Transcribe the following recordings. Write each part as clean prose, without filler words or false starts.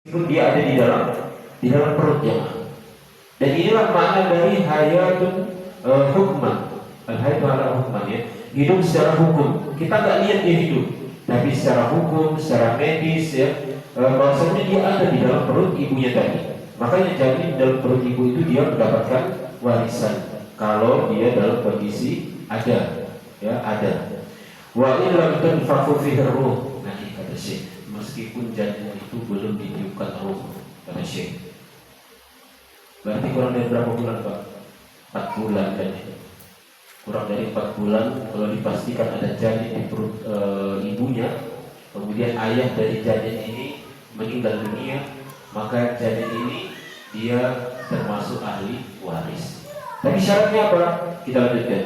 meskipun dia ada di dalam perutnya. Dan inilah makna dari hayatun hukman. Al-hayatu ala hukman, ya. Hidup secara hukum. Kita nggak lihat dia hidup, tapi secara hukum, secara medis, ya, bahwasanya dia ada di dalam perut ibunya tadi. Makanya jadi di dalam perut ibu itu dia mendapatkan warisan kalau dia dalam kondisi ada, ya, ada. Wa illam tunfaqu fihi ruh. Nah, ini kata Syekh, meskipun janin itu belum ditiupkan ruh, kata Syekh. Berarti kurang dari berapa bulan, Pak? 4 bulan kan? Kurang dari 4 bulan kalau dipastikan ada janin di perut ibunya, kemudian ayah dari janin ini meninggal dunia, maka janin ini dia termasuk ahli waris. Tapi syaratnya apa? Kita lanjutkan.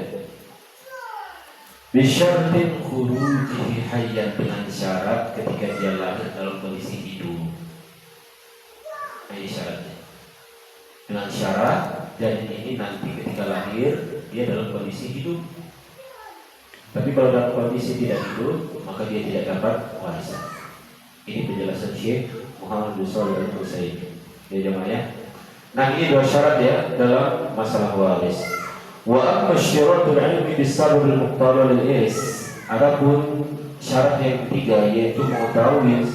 Bisyaratin khurujihi hayyan, dengan syarat ketika dia lahir dalam kondisi hidup. Nah, ini syaratnya. Dengan syarat janin ini nanti ketika lahir dia dalam kondisi hidup. Tapi kalau dalam kondisi tidak hidup, maka dia tidak dapat warisan. Ini penjelasan Syekh Muhammad bin Shalih Al-Utsaimin. Ya jemaah, ya. Nah, ini 2 syarat, ya, dalam masalah waris. Wa amma syaratul ilmi bis-sabab al-muqtada lil-irs. Adapun syarat yang ketiga, yaitu mengetahui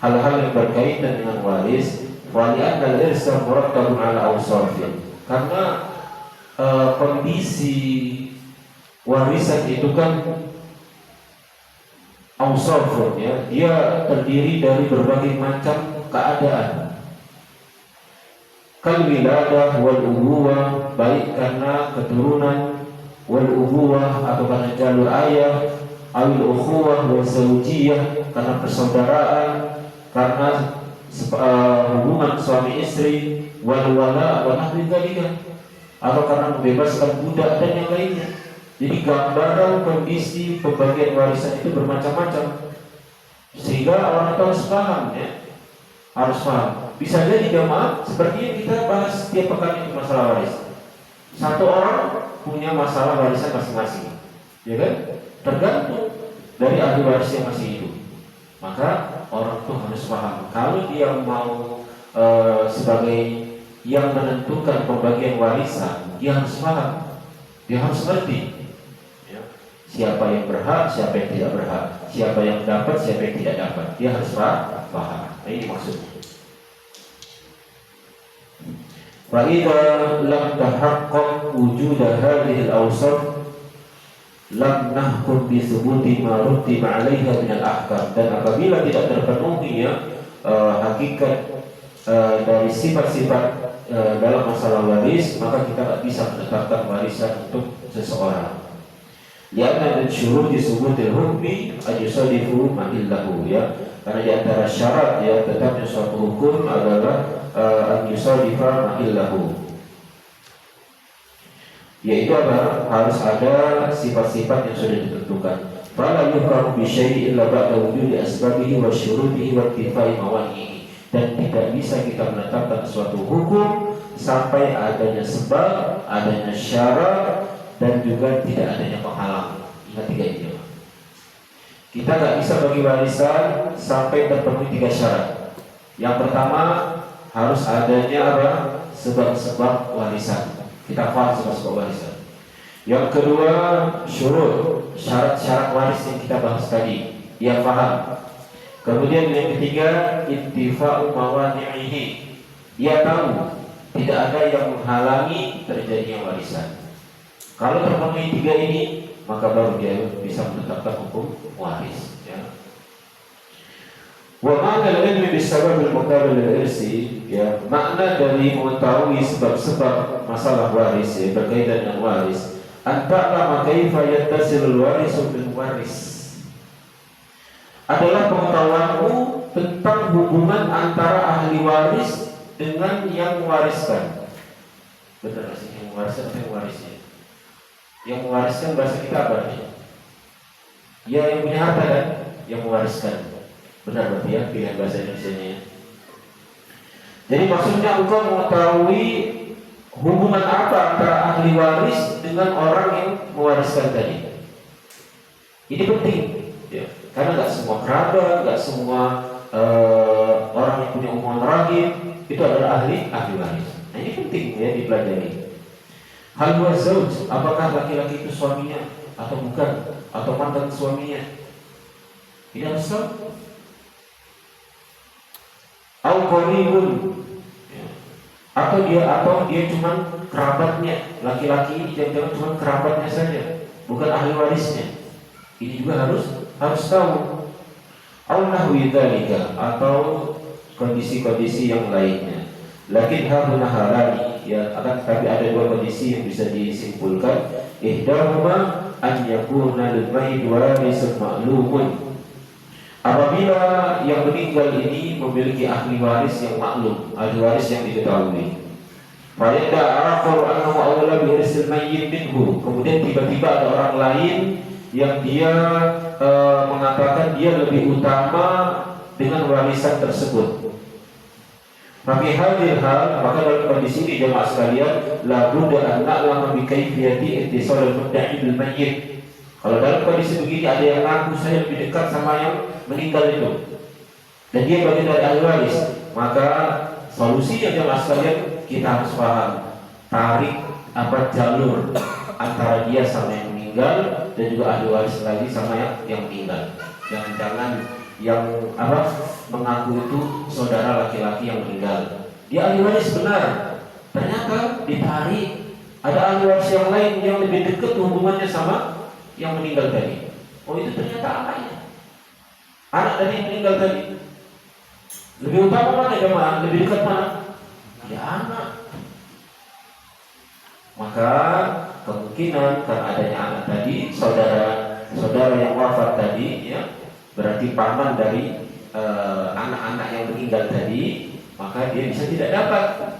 hal-hal yang berkaitan dengan waris. Walian al-irsa murattabun ala awsafin. Karena kondisi warisan itu kan awsafun, ya, dia terdiri dari berbagai macam keadaan. Kal wiladah wal ubuwah, baik karena keturunan, wal ubuwah atau karena jalur ayah, awil ukhuwah wal zawjiyah, karena persaudaraan, karena hubungan suami istri, wal wala wa nahwi dzalika, atau karena membebaskan budak dan yang lainnya. Jadi gambaran kondisi pembagian warisan itu bermacam-macam, sehingga orang harus paham, ya, harus paham. Bisa jadi jamaah seperti yang kita bahas setiap pekan itu masalah waris. Satu orang punya masalah warisan masing-masing, ya kan? Tergantung dari ahli waris yang masih hidup. Maka orang itu harus paham. Kalau dia mau sebagai yang menentukan pembagian warisan, dia harus paham, dia harus ngerti, ya, siapa yang berhak, siapa yang tidak berhak, siapa yang dapat, siapa yang tidak dapat. Dia harus paham. Nah, ini maksudnya. Fa idza lam tahaqqaq wujud hadhihi al-awsaf lam nahkum bi thubuti ma rutiba 'alaiha min al-ahkam. Dan apabila tidak terpenuhi, ya, hakikat dari sifat-sifat dalam masalah waris, maka kita tidak bisa menetapkan warisan untuk seseorang. Ya, dan syurut disubutil hukmi ajusadifu mahillahu, ya, karena di antara syarat, ya, tetapnya suatu hukum adalah ajusadifa mahillahu, yaitu apa? Harus ada sifat-sifat yang sudah ditentukan. Fala yukrahu bi syai'in illa ba'da wujudi asbabihi wa syurutihi wa ittifaqi mawanihi. Dan tidak bisa kita menetapkan suatu hukum sampai adanya sebab, adanya syarat, dan juga tidak adanya penghalang. Ingat 3 ini. Kita nggak bisa bagi warisan sampai terpenuhi 3 syarat. Yang pertama, harus adanya apa? Sebab-sebab warisan. Kita paham sebab-sebab warisan. Yang kedua, syurut, syarat-syarat waris yang kita bahas tadi, dia paham. Kemudian yang ketiga, ittifaqu mawani'ihi, dia tahu tidak ada yang menghalangi terjadinya warisan. Kalau terpenuhi 3 ini, maka baru dia bisa menetapkan hukum waris, ya. Wa ma'na al-ilmi bis-sabab al-muqabil lil-irsi, ya, makna dari mengetahui sebab-sebab masalah waris, ya, berkaitan dengan waris, anta'lama kaifa yattasilul warisu bil waris, adalah pengetahuanmu tentang hubungan antara ahli waris dengan yang mewariskan. Benar sih, yang mewariskan atau yang warisnya? Yang mewariskan bahasa kita apa nih? Ya, yang punya harta kan, yang mewariskan. Benar berarti, ya, pilihan bahasa Indonesianya, ya. Jadi maksudnya engkau mengetahui hubungan apa antara ahli waris dengan orang yang mewariskan tadi. Ini penting, ya, karena nggak semua kerabat, nggak semua orang yang punya hubungan rahim itu adalah ahli waris. Nah ini penting ya dipelajari. Hal huwa zauj, apakah laki-laki itu suaminya atau bukan, atau mantan suaminya? Ini harus tahu. Au qaribun, ya. Atau dia cuma kerabatnya, laki-laki ini jangan cuma kerabatnya saja, bukan ahli warisnya. Ini juga harus tahu. Au nahwi dzalika, atau kondisi-kondisi yang lainnya. Lakin hahuna halani, ya, akan tetapi ada dua kondisi yang bisa disimpulkan. Ihdahuma an yakuna lil mayyit warisun ma'lumun. Apabila yang meninggal ini memiliki ahli waris yang maklum, ahli waris yang diketahui. Fa'idha arafu annahu awla bi irsil mayyit minhu. Kemudian tiba-tiba ada orang lain yang dia mengatakan dia lebih utama dengan warisan tersebut. Tapi hadil hal, maka dalam kondisi ini jemaah sekalian, la budda an na'lama bi kayfiyati ittisal al-mudda'i bil mayyit. Kalau dalam kondisi begini ada yang ngaku saya lebih dekat sama yang meninggal itu, dan dia bagian dari ahli waris, maka solusinya jemaah sekalian kita harus paham tarik jalur antara dia sama yang meninggal dan juga ahli waris lagi sama yang meninggal. Jangan yang mengaku itu saudara laki-laki yang meninggal, dia ahli waris benar, ternyata ditarik ada ahli waris yang lain yang lebih dekat hubungannya sama yang meninggal tadi. Oh itu ternyata anak dari yang meninggal tadi. Lebih utama mana jemaah? Lebih dekat mana? Ya anak. Maka kemungkinan karena adanya anak tadi, saudara yang wafat tadi, ya, berarti paman dari anak-anak yang meninggal tadi, maka dia bisa tidak dapat.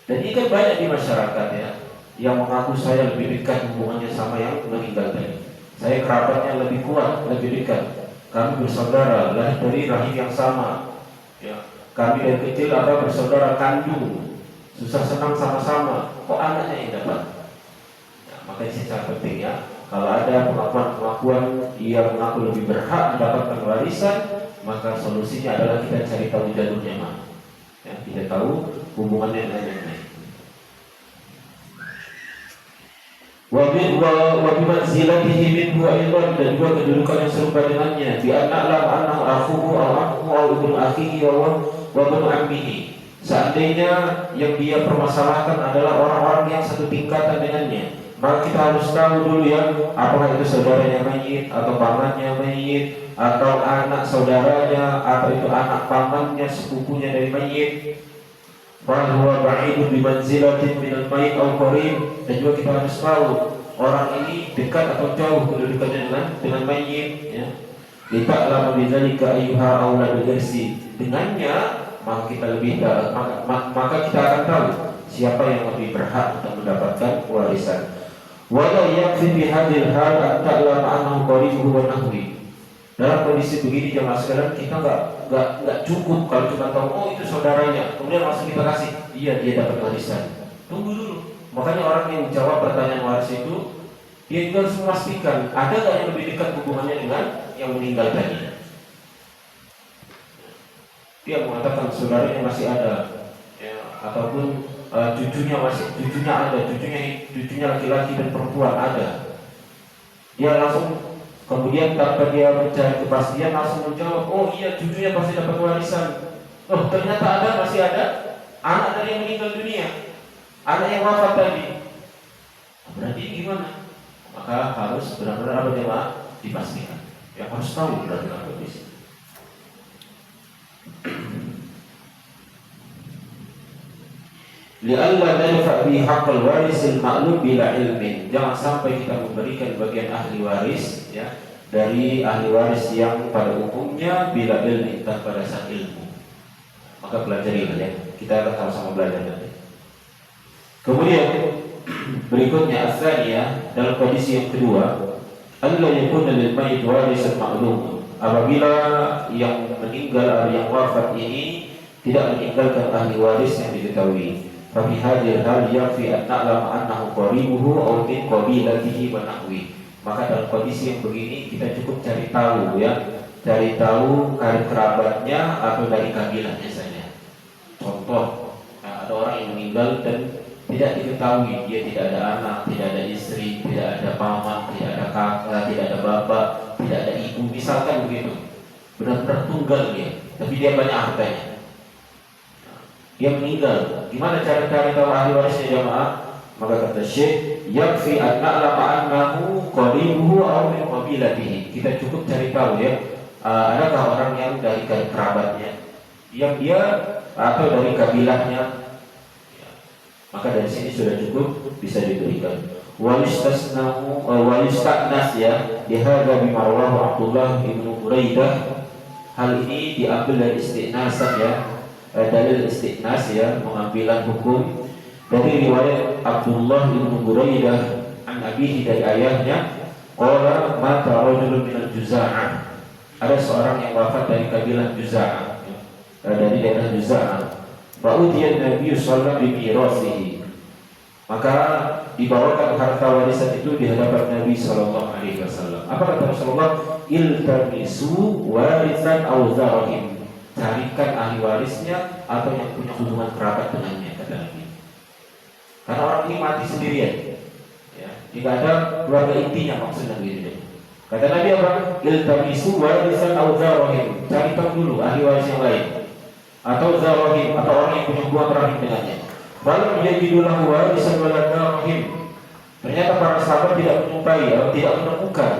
Dan ini kan banyak di masyarakat ya, yang mengaku saya lebih dekat hubungannya sama yang meninggal tadi. Saya kerabatnya lebih kuat, lebih dekat. Kami bersaudara, lahir dari rahim yang sama. Ya, kami dari kecil bersaudara kandung, susah senang sama-sama. Kok anaknya yang dapat? Ya, maka ini sangat penting ya. Kalau ada pengakuan yang mengaku lebih berhak mendapatkan warisan, maka solusinya adalah kita cari tahu jalurnya mana. Ya, kita tahu hubungannya dengan yang lain. Wa bimanzilatihi minhu aidan, dan juga kedudukan yang serupa dengannya, bi anna lam annahu akhuhu aw ibnu akhihi wa ibnu ammihi. Seandainya yang dia permasalahkan adalah orang-orang yang satu tingkatan dengannya, maka kita harus tahu dulu ya, apakah itu saudaranya mayit atau pamannya mayit, atau anak saudaranya, atau itu anak pamannya, sepupunya dari mayit. Bahwa ba'idun bimanzilatin minal mayyit aw qarib, dan juga kita harus tahu orang ini dekat atau jauh kedudukannya dengan mayit ya. Lita'lamu bidzalika ayyuha aula bil irsi. Dengannya maka kita maka kita akan tahu siapa yang lebih berhak untuk mendapatkan warisan. Wala yakfi bi hadhil hal an ta'lama annahu qaribuhu wa nahwi. Dalam kondisi begini jemaah sekalian, kita nggak cukup kalau cuma tahu oh itu saudaranya, kemudian langsung kita kasih, iya dia dapat warisan. Tunggu dulu. Makanya orang yang jawab pertanyaan waris itu, dia juga harus memastikan ada nggak yang lebih dekat hubungannya dengan yang meninggal tadi. Dia mengatakan saudaranya masih ada, ya, ataupun cucunya ada, cucunya laki-laki dan perempuan ada. Dia langsung kemudian tanpa dia mencari kepastian langsung menjawab, oh iya cucunya pasti dapat warisan. Oh ternyata masih ada anak dari yang meninggal dunia, anak yang wafat tadi. Berarti gimana? Maka harus benar-benar dipastikan. Yang harus tahu benar-benar kondisi. Li'alla nadfa bi haqqil warisil ma'lum bila ilmin. Jangan sampai kita memberikan bagian ahli waris ya, dari ahli waris yang pada umumnya bila ilmi, tanpa dasar ilmu. Maka pelajari ya. Kita akan sama-sama belajar nanti. Kemudian berikutnya as-tsaniyah, dalam kondisi yang kedua, alla yakuna lil mayyit warisun ma'lum. Apabila yang meninggal atau yang wafat ini tidak meninggalkan ahli waris yang diketahui. Tapi hadir hal yakfi an na'lam annahu qaribuhu aw min qabilatihi wa nahwi. Maka dalam kondisi yang begini kita cukup cari tahu ya, cari tahu karib kerabatnya atau dari kabilahnya saja. Contoh, ada orang yang meninggal dan tidak diketahui, dia tidak ada anak, tidak ada istri, tidak ada paman, tidak ada kakak, tidak ada bapak, tidak ada ibu, misalkan begitu. Benar-benar tunggal dia, tapi dia banyak hartanya. Dia meninggal, gimana cara cari tahu ahli warisnya jamaah? Maka kata Syekh, yakfi an na'lama annahu qaribuhu aw min qabilatihi. Kita cukup cari tahu ya, adakah orang yang dari kerabatnya, yang dia atau dari kabilahnya. Maka dari sini sudah cukup bisa diberikan. Walistasnahu walistaknas ya, dihadza bima rawahu Abdullah bin Buraidah. Hal ini diambil dari istiqnasan ya, dalil istiqnas ya, pengambilan hukum dari riwayat Abdullah bin Buraidah an abihi, dari ayahnya, qala mata rajulun minal Juza'ah. Ada seorang yang wafat dari kabilah Juza'ah, dari daerah Juza'ah. Fa'utiya Nabi sallallahu alaihi wasallam, maka dibawakan harta warisan itu di hadapan Nabi sallallahu alaihi wasallam. Apa kata Rasulullah? Iltamisu warisan aw zarahim. Carikan ahli warisnya atau yang punya hubungan kerabat dengannya, kata Nabi. Karena orang ini mati sendirian, ya, tidak ada keluarga intinya, maksudnya gitu. Kata Nabi apa? Iltamisu warisan aw zarahim. Cari tahu dulu ahli waris yang lain, atau zarahim, atau orang yang punya hubungan rahim dengannya. Walau yajidulah warisan wala zarahim. Ternyata para sahabat tidak menyukai, tidak menemukan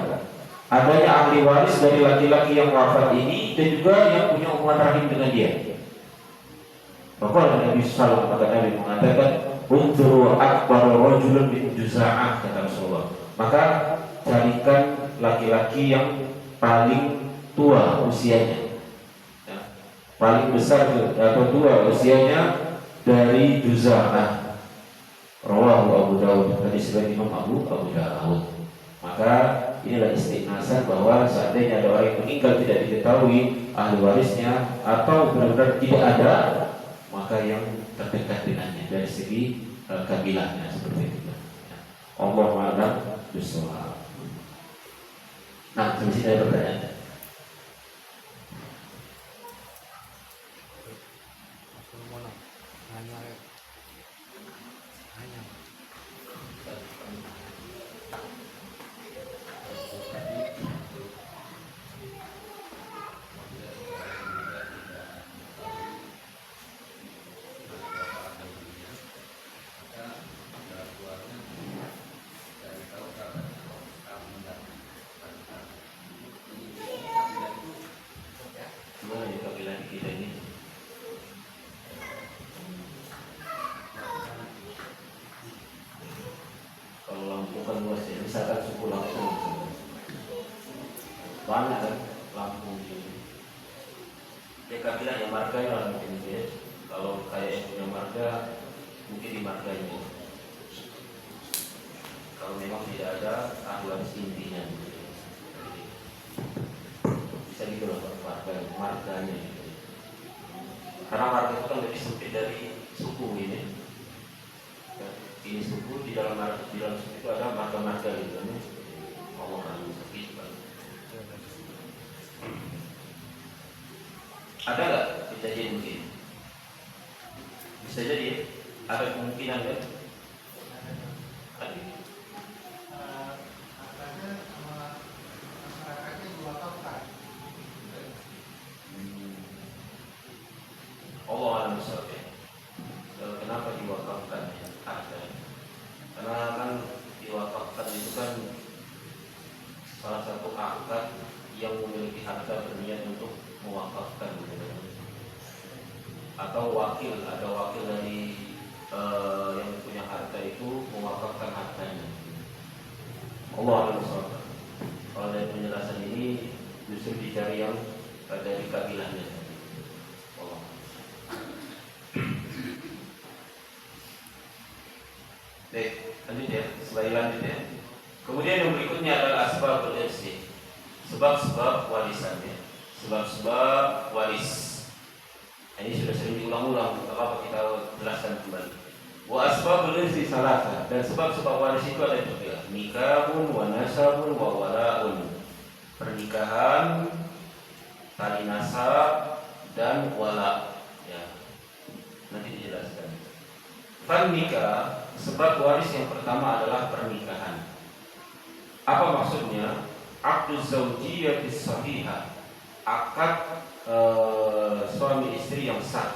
adanya ahli waris dari laki-laki yang wafat ini dan juga yang punya hubungan rahim dengan dia. Maka Nabi sallallahu alaihi wasallam, Nabi mengatakan, "Unzuru akbar rajulun min Juza'ah," kata Rasulullah. Maka carikan laki-laki yang paling tua usianya, ya, paling besar atau tua usianya dari Juza'ah. Rawahu Abu Dawud, hadis riwayat Imam Abu Dawud. Maka inilah istiqnasan bahwa seandainya ada orang yang meninggal tidak diketahui ahli warisnya atau benar-benar tidak ada, maka yang terdekat dengannya dari segi kabilahnya, seperti itu. Allahu a'lam bishawab. Nah, di sini ada pertanyaan. Misalkan suku Lampung, banyak kan Lampung ini. Ya kabilah yang marga lah mungkin ya. Kalau kayak yang punya marga, mungkin di marganya. Kalau memang tidak ada ahli waris intinya, bisa gitu loh marganya. Karena marga itu kan lebih sempit dari suku ini. Ini suku, di dalam suku itu ada marga-marga gitu kan. Allah akan sepi kan. Ada nggak bisa jadi mungkin? Bisa jadi ada kemungkinan kan? Ada. Allah akan sepi. Kenapa diwakafkan? Karena kan diwakafkan itu kan salah satu akad yang memiliki harta berniat untuk mewakafkan, atau ada wakil dari yang punya harta itu mewakafkan hartanya. Allah akan soal. Kalau dari penjelasan ini justru dicari yang dari kabilahnya. Allah. Baik, lanjut ya, slide lanjut ya. Kemudian yang berikutnya adalah asbabul irsi, sebab-sebab warisannya, sebab-sebab waris. Ini sudah sering diulang-ulang, apa kita jelaskan kembali. Wa asbabul irsi salasa, dan sebab-sebab waris itu ada tiga: nikahun, wa nasabun, wa wala'un. Pernikahan, tali nasab dan wala. Ya, nanti dijelaskan. Fan nikah, sebab waris yang pertama adalah pernikahan. Apa maksudnya? Aqduz zaujiyatis sahihah, akad suami istri yang sah,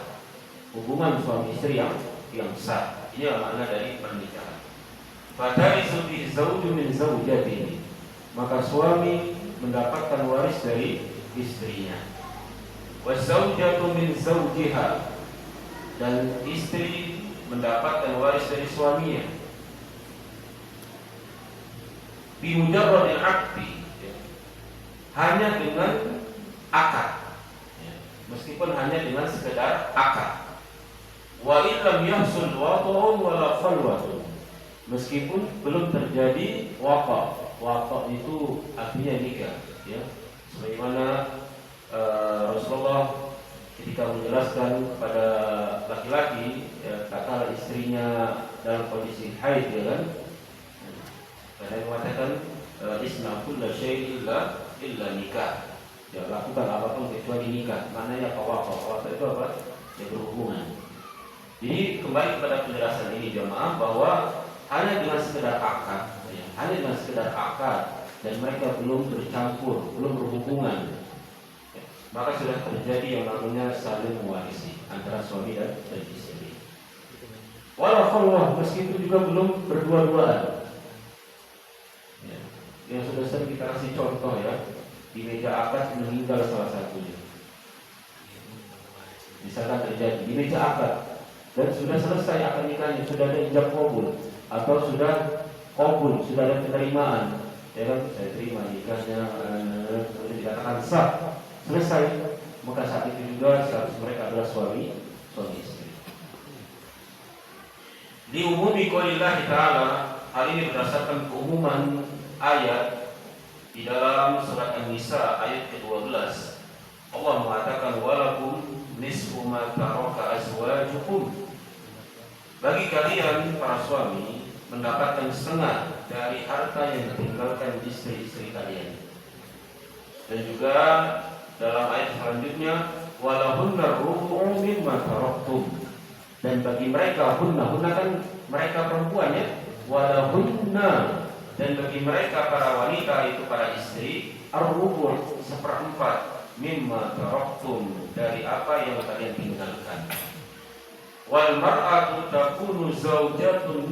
hubungan suami istri yang sah. Ini makna dari pernikahan. Fatarisu bi zauju min zaujatihi, maka suami mendapatkan waris dari istrinya. Wazaujatu min zaujiha, dan istri mendapatkan waris dari suaminya. Bi mujarradil aqdi, hanya dengan akad, meskipun hanya dengan sekedar akad. Wa illam yahsul waqa'un wala khalwatun, meskipun belum terjadi waqa'. Waqa' itu artinya nikah, ya. Sebagaimana Rasulullah ketika menjelaskan kepada laki-laki, ya, tatkala istrinya dalam kondisi haid, ya kan, karena mengatakan isna kulla syai' illa nikah, ya, lakukan apapun kecuali nikah. Maknanya apa? Waqa'. Waqa' itu apa? Ya, berhubungan. Jadi kembali kepada penjelasan ini jemaah, bahwa hanya dengan sekedar akad, ya, hanya dengan sekedar akad, dan mereka belum bercampur, belum berhubungan, ya, maka sudah terjadi yang namanya saling mewarisi antara suami dan istri. Walau khalwah, meskipun juga belum berdua-duaan, ya, yang sudah sering kita kasih contoh, ya, di meja akad meninggal salah satunya, misalkan terjadi di meja akad dan sudah selesai akad nikahnya, sudah ada ijab qabul atau sudah qabul, sudah ada penerimaan, ya kan, saya terima nikahnya, sudah dikatakan sah, selesai, maka saat itu juga status mereka adalah suami istri. Di umumi qaulillahi ta'ala, hal ini berdasarkan keumuman ayat di dalam surat An-Nisa ayat ke-12. Allah mengatakan walakum nisfu ma taraka azwajukum, bagi kalian para suami mendapatkan setengah dari harta yang ditinggalkan istri-istri kalian. Dan juga dalam ayat selanjutnya walahunna rubu'u mimma taraktum, dan bagi mereka, hunna kan mereka perempuan, ya, walahunna, dan bagi mereka para wanita, itu para istri, ar-rubu', seperempat, mimma taraktum, dari apa yang kalian tinggalkan. Wal mar'atu takunu zaujatan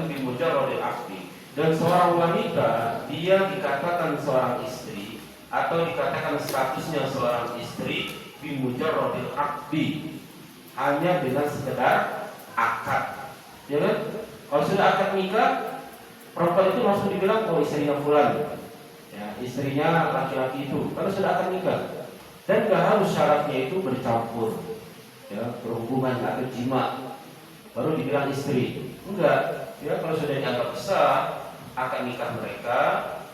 bi mujarradil aqdi, dan seorang wanita dia dikatakan seorang istri atau dikatakan statusnya seorang istri bi mujarradil aqdi, hanya dengan sekedar akad, ya kan? Kalau sudah akad nikah, perempuan itu langsung dibilang oh istrinya fulan, ya, istrinya laki-laki itu, kalau sudah akad nikah. Dan nggak harus syaratnya itu bercampur, ya, berhubungan atau jima baru dibilang istri. Enggak, ya, kalau sudah dianggap sah akad nikah mereka,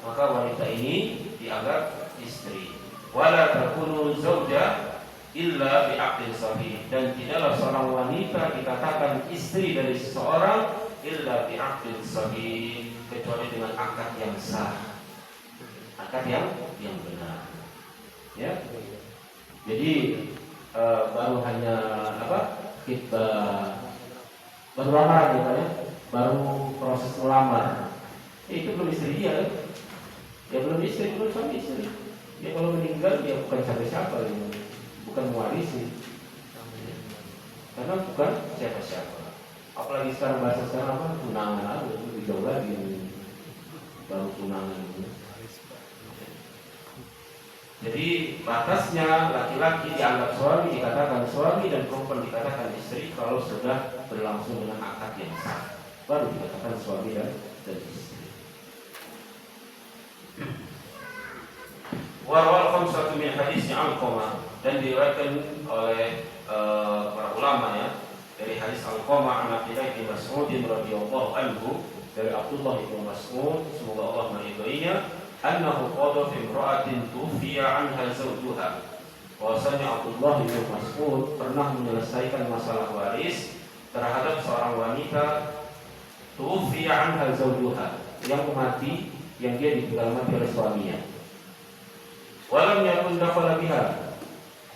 maka wanita ini dianggap istri. Wala takunu zauja illa bi'aqdin sahih, dan tidaklah seorang wanita dikatakan istri dari seseorang illa bi'aqdin sahih, kecuali dengan akad yang sah, akad yang benar, ya. Jadi baru hanya kita baru lamaran, ya, baru proses melamar, itu belum istri dia, ya, belum istri, belum suami istri. Dia kalau meninggal dia bukan siapa-siapa, ya, bukan mewarisi, karena bukan siapa-siapa. Apalagi sekarang bahasa sekarang apa, tunangan, itu lebih jauh lagi, baru tunangan itu. Jadi batasnya laki-laki dianggap suami, dikatakan suami, dan perempuan dikatakan istri kalau sudah berlangsung dengan akad yang sah, baru dikatakan suami dan istri. Warwal khamsatu min hadisnya Alqamah, dan diriwayatkan oleh para ulama, ya, dari hadis Alqamah an Abdullah bin Mas'ud radhiyallahu anhu, dari Abdullah bin Mas'ud, semoga Allah meridhoinya, annahu qada fi imra'atin tufiya anha zawjuha, bahwasanya Abdullah bin Mas'ud pernah menyelesaikan masalah waris terhadap seorang wanita tufiya anha zawjuha, yang mati, yang dia ditinggal mati oleh suaminya. walam yakun dakhala biha,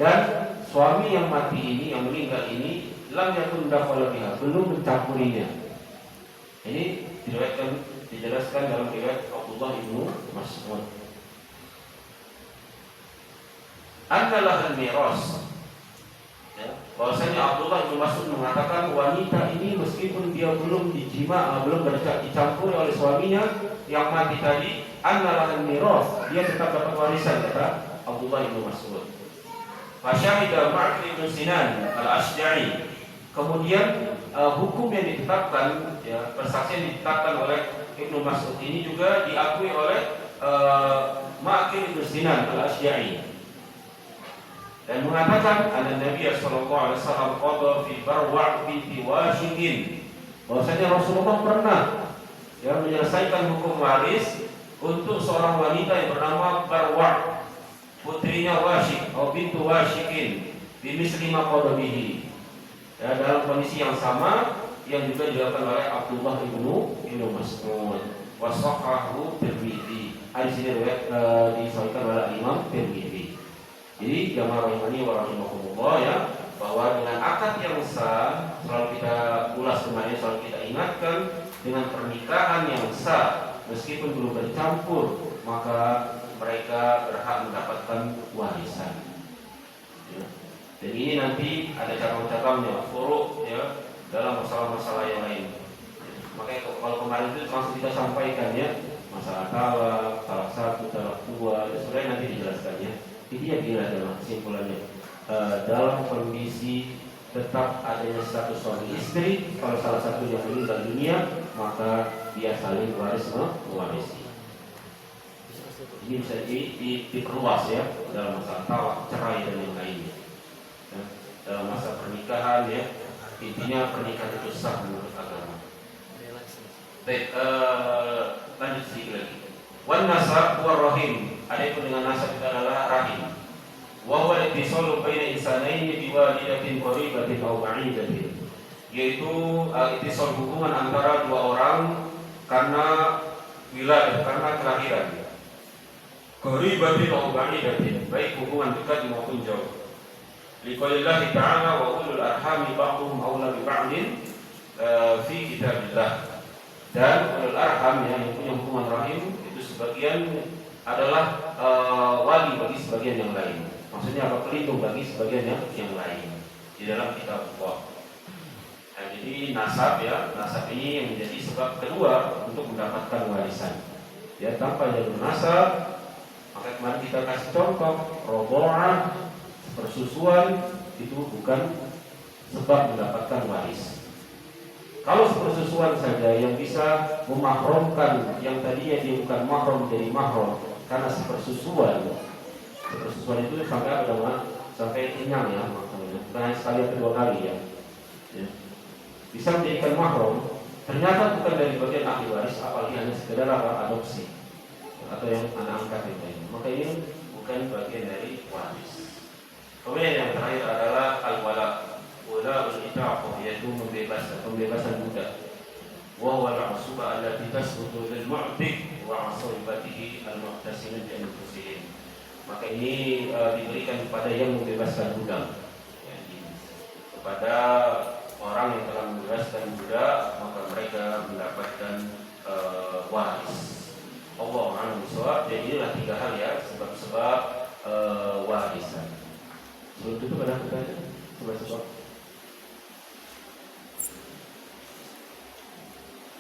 dan suami yang mati ini, yang meninggal ini, lam yakun dakhala biha, belum mencampurinya. Ini dijelaskan dalam riwayat Abdullah ibnu Mas'ud. Annalah al-miras, ya, bahwasanya Abdullah bin Mas'ud mengatakan wanita ini meskipun dia belum belum dicampuri oleh suaminya yang mati tadi, annalah al-miras, dia tetap dapat warisan, kata Abdullah bin Mas'ud. Fasyahida Ma'qil bin Sinan al-Ashja'i, kemudian hukum yang ditetapkan, ya, persaksian ditetapkan oleh Ibnu Mas'ud ini juga diakui oleh Ma'qil bin Sinan al-Ashja'i, dan mengatakan ada Nabi sallallahu alaihi wasallam qada fi Barwa' binti Washikin, bahwasanya Rasulullah pernah, ya, menyelesaikan hukum waris untuk seorang wanita yang bernama Barwa', putrinya Washik atau bintu Washikin, bimisli ma qada bihi, ya, dalam kondisi yang sama yang juga dilakukan oleh Abdullah ibnu Mas'ud. Wasaqahu Tirmidzi. Hadis ini disahihkan oleh Imam Tirmidzi. Jadi jamaah rahimani wa rahimakumullah, ya, bahwa dengan akad yang sah, selalu kita ulas kemarin, selalu kita ingatkan, dengan pernikahan yang sah meskipun belum bercampur, maka mereka berhak mendapatkan warisan, ya. Dan ini nanti ada cabang-cabangnya, furu', ya, dalam masalah-masalah yang lain. Makanya kalau kemarin itu langsung kita sampaikan, ya, masalah talak, talak satu, talak dua, itu sebenarnya nanti dijelaskannya. Ini yang dalam kesimpulannya, dalam kondisi tetap adanya status suami istri, kalau salah satu yang meninggal dunia, maka dia saling mewarisi. Ini bisa diperluas, ya, dalam masalah talak, cerai dan yang lainnya, ya. Dalam masa pernikahan, ya, intinya pernikahan itu sah menurut agama. Baik, lanjut sedikit lagi. Wan nasab war rahim, adapun dengan nasab itu adalah rahim. Wa huwa al-ittisalu baina insanaini bi walidatin qaribatin aw ba'idatin, yaitu ittisal hubungan antara dua orang karena wilayah, karena kelahiran. Qaribatin aw ba'idatin, baik hubungan dekat maupun jauh. Liqaulillahi ta'ala wa ulul arhami ba'dhum awla bi ba'din fi kitabillah. Dan ulul arham, yang punya hubungan rahim itu sebagian adalah wali bagi sebagian yang lain. Maksudnya apa? Pelindung bagi sebagian yang lain di dalam kitab Allah. Nah, jadi nasab, ya, nasab ini yang menjadi sebab kedua untuk mendapatkan warisan. Ya, tanpa jalur nasab, maka kemarin kita kasih contoh roboah, persusuan itu bukan sebab mendapatkan waris. Kalau persusuan saja yang bisa memahramkan yang tadinya dia bukan mahram menjadi mahram karena persusuan itu sampai sampai kenyang, ya, maksudnya bukan sekali atau dua kali, ya, bisa menjadikan mahram, ternyata bukan dari bagian ahli waris, apalagi hanya sekedar adopsi atau yang anak angkat yang lain, maka ini bukan bagian dari waris. Kemudian yang terakhir adalah al-wala. Wala al-itaq, yaitu pembebasan budak. Wa huwa al-'usuba allati tasbutu lil mu'tik wa 'asibatihi al-mu'tasim bi anfusihim. Maka ini diberikan kepada yang membebaskan budak, ya, kepada orang yang telah membebaskan budak, maka mereka mendapatkan waris. Allahu a'lam bishawab. Jadi inilah tiga hal, ya, sebab-sebab warisan. Sebelum itu ada pertanyaan? Coba.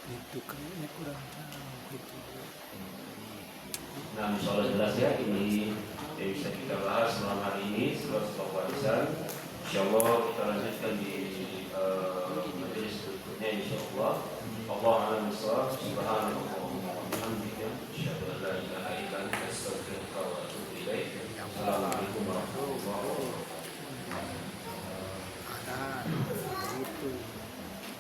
Itu kayaknya kurang tahu gitu. Nah, insyaallah jelas, ya, ini yang bisa kita bahas malam hari ini sebab warisan. Insyaallah kita lanjutkan